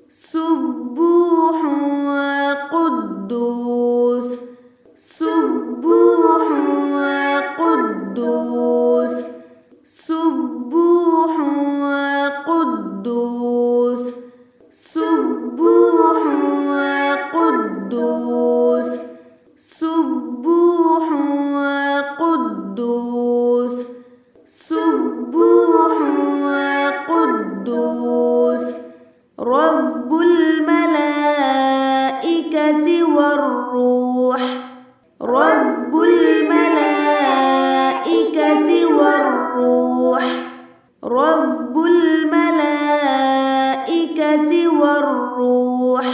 سبوح وقدوس سبوح وقدوس سبوح وقدوس سبوح وقدوس سبوح وقدوس سبوح وقدوس رب الملائكة والروح رب الملائكة والروح رب الملائكة والروح